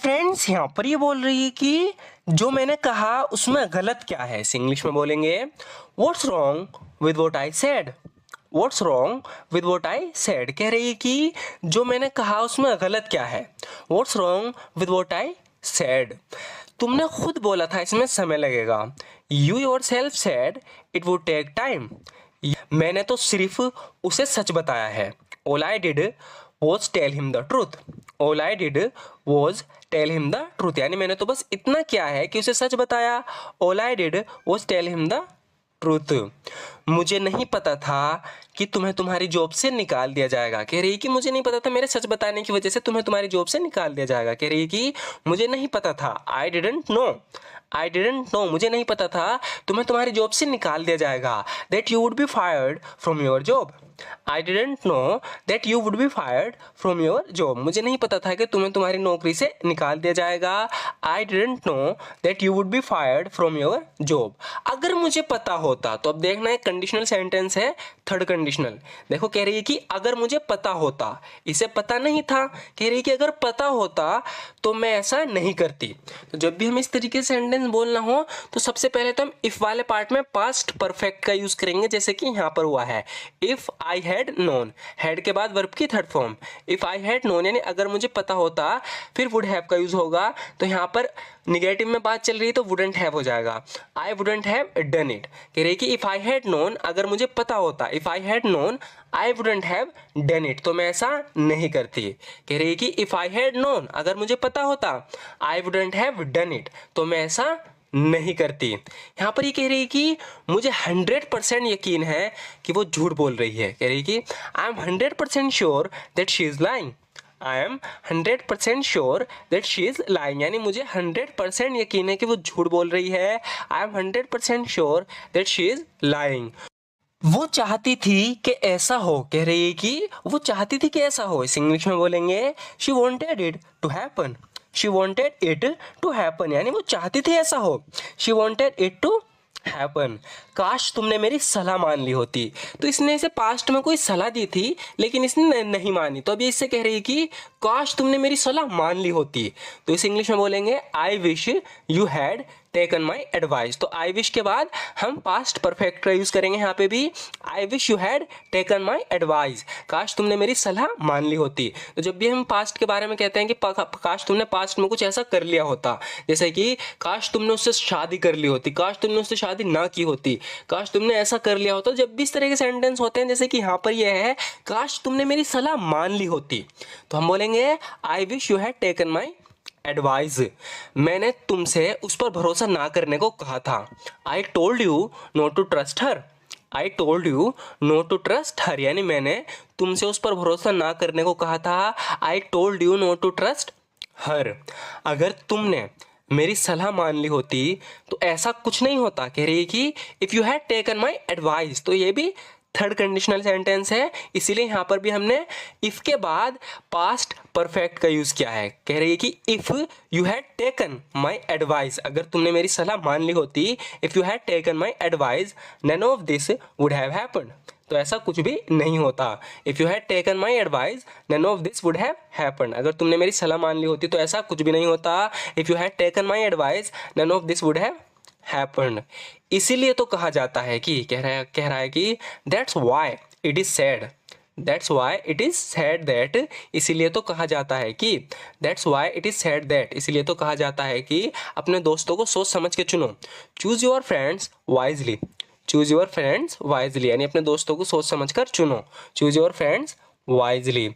Friends यहाँ पर ये बोल रही है कि जो मैंने कहा उसमें गलत क्या है। इस इंग्लिश में बोलेंगे what's wrong with what I said. What's wrong with what I said कह रही है कि जो मैंने कहा उसमें गलत क्या है। What's wrong with what I said. तुमने खुद बोला था इसमें समय लगेगा। You yourself said it would take time. मैंने तो सिर्फ उसे सच बताया है। All I did was tell him the truth. All I did was tell him the truth यानी मैंने तो बस इतना किया है कि उसे सच बताया। All I did was tell him the truth. मुझे नहीं पता था कि तुम्हें तुम्हारी जॉब से निकाल दिया जाएगा। कह रही है कि मुझे नहीं पता था मेरे सच बताने की वजह से तुम्हें तुम्हारी जॉब से निकाल दिया जाएगा। कह रही है कि मुझे नहीं पता था। I didn't know. I didn't know मुझे नहीं पता था तुम्हें तुम्हारी जॉब से निकाल दिया जाएगा। That you would be fired from your job. I didn't know that you would be fired from your job. मुझे नहीं पता था कि तुम्हें तुम्हारी नौकरी से निकाल दिया जाएगा। I didn't know that you would be fired from your job. अगर मुझे पता होता, तो अब देखना है कंडीशनल सेंटेंस है, थर्ड कंडीशनल। देखो कह रही है कि अगर मुझे पता होता, इसे पता नहीं था। कह रही है कि अगर पता होता तो मैं ऐसा नहीं करती। तो जब भी हम इस तरीके से सेंटेंस बोलना हो तो सबसे पहले तो हम इफ वाले पार्ट में पास्ट परफेक्ट का यूज करेंगे, जैसे कि यहाँ पर हुआ है if I had known. Had के बाद वर्ब की third form if I had known यानी अगर मुझे पता होता। फिर वुड हैव का यूज होगा। तो यहाँ पर निगेटिव में बात चल रही है तो वुडंट हैव हो जाएगा। I wouldn't have done it. कह रही है कि इफ आई हैड नोन अगर मुझे पता होता। If I had known I wouldn't have done it तो मैं ऐसा नहीं करती। कह रही है कि इफ आई हैड नोन अगर मुझे पता होता। I wouldn't have done it तो मैं ऐसा नहीं करती। यहाँ पर ये कह रही है कि मुझे 100% यकीन है कि वो झूठ बोल रही है। कह रही है कि I am 100% sure that she is lying. I am 100% sure that she is lying यानी मुझे 100% यकीन है कि वो झूठ बोल रही है। I am 100% sure that she is lying. वो चाहती थी कि ऐसा हो। कह रही है कि वो चाहती थी कि ऐसा हो। इस इंग्लिश में बोलेंगे she wanted it to happen. She wanted it to happen यानी वो चाहती थी ऐसा हो। She wanted it to happen. काश तुमने मेरी सलाह मान ली होती। तो इसने इसे पास्ट में कोई सलाह दी थी लेकिन इसने नहीं मानी, तो अब ये इससे कह रही है कि काश तुमने मेरी सलाह मान ली होती। तो इस इंग्लिश में बोलेंगे I wish you had taken my advice. तो आई विश के बाद हम पास्ट परफेक्ट का यूज करेंगे। यहाँ पे भी I wish you had taken my advice. काश तुमने मेरी सलाह मान ली होती। तो जब भी हम पास्ट के बारे में कहते हैं कि काश तुमने पास्ट में कुछ ऐसा कर लिया होता, जैसे कि काश तुमने उससे शादी कर ली होती, काश तुमने उससे शादी ना की होती, काश तुमने ऐसा कर लिया होता। जब भी इस तरह के सेंटेंस होते हैं, जैसे कि यहाँ पर यह है काश तुमने मेरी सलाह मान ली होती, तो हम बोलेंगे I wish you had taken my advice. मैंने तुमसे उस पर भरोसा ना करने को कहा था। I told you not to trust her. I told you not to trust her यानी मैंने तुमसे उस पर भरोसा ना करने को कहा था। I told you not to trust her. अगर तुमने मेरी सलाह मान ली होती तो ऐसा कुछ नहीं होता। कह रही है कि if you had taken my advice, तो ये भी थर्ड कंडीशनल सेंटेंस है, इसीलिए यहाँ पर भी हमने इफ के बाद पास्ट परफेक्ट का यूज किया है। कह रही है कि if you had taken my advice अगर तुमने मेरी सलाह मान ली होती। If you had taken my advice none of this would have happened. तो ऐसा कुछ भी नहीं होता। If you had taken my advice none of this would have happened. अगर तुमने मेरी सलाह मान ली होती तो ऐसा कुछ भी नहीं होता। If you had taken my advice none of this would have happened. इसीलिए तो कहा जाता है कि कह रहा है कि that's why it is sad. That's why it is sad that. इसीलिए तो कहा जाता है कि that's why it is sad that. इसीलिए तो कहा जाता है कि अपने दोस्तों को सोच समझ के चुनो। Choose your friends wisely. Choose your friends wisely यानी अपने दोस्तों को सोच समझ कर चुनो। Choose your friends wisely.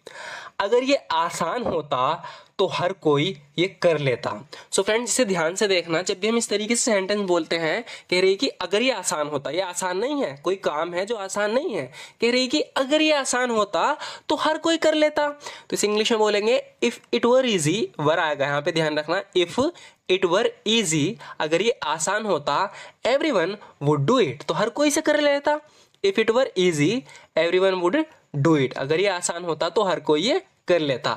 अगर ये आसान होता तो हर कोई ये कर लेता। सो फ्रेंड्स इसे ध्यान से देखना। जब भी हम इस तरीके से सेंटेंस बोलते हैं, कह रही कि अगर ये आसान होता, ये आसान नहीं है, कोई काम है जो आसान नहीं है। कह रही कि अगर ये आसान होता तो हर कोई कर लेता। तो इस इंग्लिश में बोलेंगे इफ इट वर इजी। वर आएगा यहाँ पे, ध्यान रखना। इफ इट वर इजी अगर ये आसान होता, एवरीवन वुड डू इट तो हर कोई इसे कर लेता। If it were easy everyone would do it अगर ये आसान होता तो हर कोई ये कर लेता।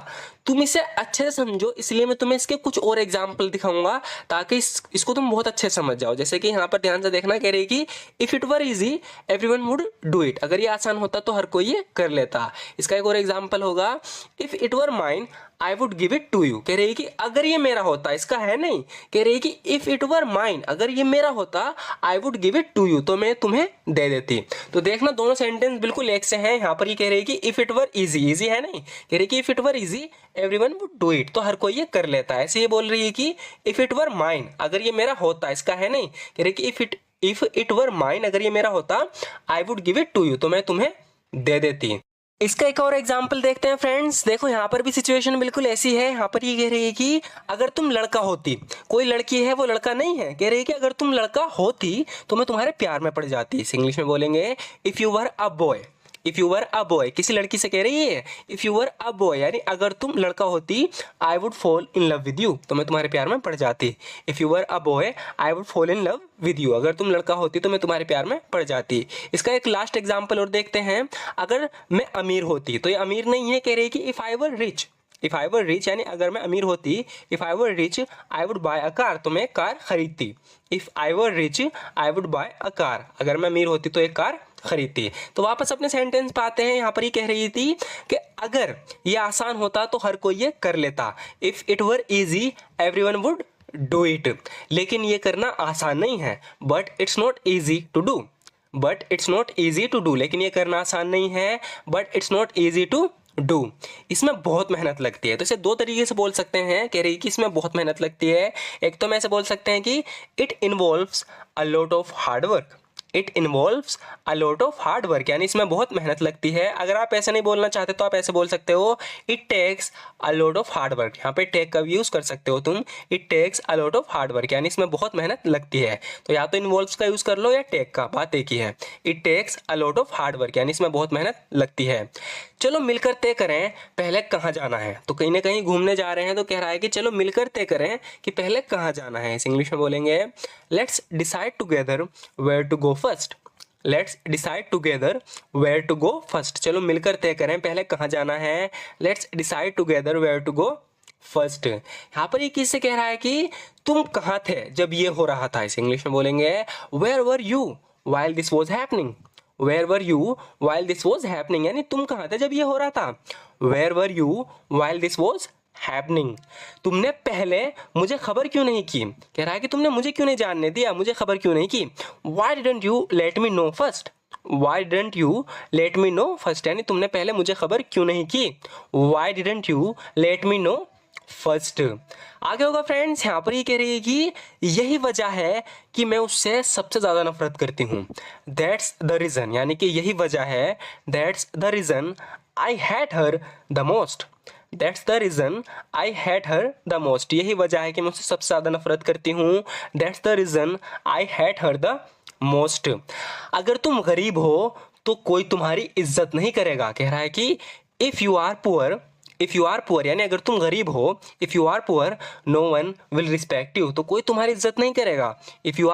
तुम इसे अच्छे से समझो, इसलिए मैं तुम्हें इसके कुछ और एग्जाम्पल दिखाऊंगा ताकि इसको तुम बहुत अच्छे से समझ जाओ। जैसे कि यहाँ पर ध्यान से देखना, कह रही कि if it were easy everyone would do it, अगर ये आसान होता तो हर कोई ये कर लेता। इसका एक और एग्जाम्पल होगा, if it were mine I would give it to you, कह रही कि अगर ये मेरा होता, इसका है नहीं, कह रही कि इफ इट वर माइन, अगर ये मेरा होता, I would give it to you, तो मैं तुम्हें दे देती। तो देखना दोनों सेंटेंस बिल्कुल एक से हैं। यहाँ पर ये कह रही कि if it were easy, easy है नहीं, कह रही कि if it were easy everyone would do it, तो हर कोई ये कर लेता है। ऐसे ये बोल रही है कि इफ इट वर माइन, अगर ये मेरा होता, इसका है नहीं, कह रही कि इफ इट वर माइन, अगर ये मेरा होता, I would give it to you, तो मैं तुम्हें दे देती। इसका एक और एग्जाम्पल देखते हैं फ्रेंड्स। देखो यहाँ पर भी सिचुएशन बिल्कुल ऐसी है। यहाँ पर ये कह रही है कि अगर तुम लड़का होती, कोई लड़की है वो लड़का नहीं है, कह रही है कि अगर तुम लड़का होती तो मैं तुम्हारे प्यार में पड़ जाती। इस इंग्लिश में बोलेंगे if you were a boy, if you were a boy, किसी लड़की से कह रही है if you were a boy, यानी अगर तुम लड़का होती, I would fall in love with you, तो मैं तुम्हारे प्यार में पड़ जाती। If you were a boy I would fall in love with you, अगर तुम लड़का होती तो मैं तुम्हारे प्यार में पड़ जाती। इसका एक लास्ट एग्जाम्पल और देखते हैं, अगर मैं अमीर होती, तो ये अमीर नहीं है, कह रही कि if I were rich, if I were rich यानी अगर मैं अमीर होती, if I were rich I would buy a car, तो मैं कार खरीदती। If I were rich I would buy a car, अगर मैं अमीर होती तो एक कार खरीदती। तो वापस अपने सेंटेंस पे आते हैं। यहाँ पर ये कह रही थी कि अगर ये आसान होता तो हर कोई ये कर लेता। If it were easy everyone would do it, लेकिन ये करना आसान नहीं है, but it's not easy to do, but it's not easy to do, लेकिन ये करना आसान नहीं है, but it's not easy to do, इसमें बहुत मेहनत लगती है। तो इसे दो तरीके से बोल सकते हैं, कह रही कि इसमें बहुत मेहनत लगती है। एक तो मैं ऐसे बोल सकते हैं कि it involves a lot of hard work, it involves a lot of hard work, यानी इसमें बहुत मेहनत लगती है। अगर आप ऐसे नहीं बोलना चाहते तो आप ऐसे बोल सकते हो it takes a lot of hard work, यहाँ पे टेक का यूज़ कर सकते हो तुम, it takes a lot of hard work, यानी इसमें बहुत मेहनत लगती है। तो या तो इन्वॉल्व्स का यूज़ कर लो या टेक का, बात एक ही है। It takes a lot of hard work, यानी इसमें बहुत मेहनत लगती है। चलो मिलकर तय करें पहले कहाँ जाना है। तो कहीं ना कहीं घूमने जा रहे हैं, तो कह रहा है कि चलो मिलकर तय करें कि पहले कहाँ जाना है। इस इंग्लिश में बोलेंगे let's decide together where to go first, let's decide together where to go first, चलो मिलकर तय करें पहले कहाँ जाना है। Let's decide together where to go first. यहाँ पर ये किससे कह रहा है कि तुम कहाँ थे जब ये हो रहा था। इस इंग्लिश में बोलेंगे where were you while this was happening, where were you while this was happening, यानी तुम कहाँ थे जब ये हो रहा था। Where were you while this was happening, तुमने पहले मुझे खबर क्यों नहीं की। कह रहा है कि तुमने मुझे क्यों नहीं जानने दिया, मुझे खबर क्यों नहीं की। Y didn't you let me know first, Y didn't you let me know first, यानी तुमने पहले मुझे खबर क्यों नहीं की। Y didn't you let me know first. आगे होगा फ्रेंड्स, यहाँ पर ये कह रही है कि यही वजह है कि मैं उससे सबसे ज़्यादा नफरत करती हूँ। दैट्स द रीज़न, यानी कि यही वजह है, that's the reason I hate her the most, that's the reason I hate her the most, यही वजह है कि मैं उससे सबसे ज़्यादा नफरत करती हूँ। That's the reason I hate her the most. अगर तुम गरीब हो तो कोई तुम्हारी इज्जत नहीं करेगा। कह रहा है कि if you are poor, if you are poor यानी अगर तुम गरीब हो, if you are poor no one will respect you, तो कोई तुम्हारी इज्जत नहीं करेगा। If you are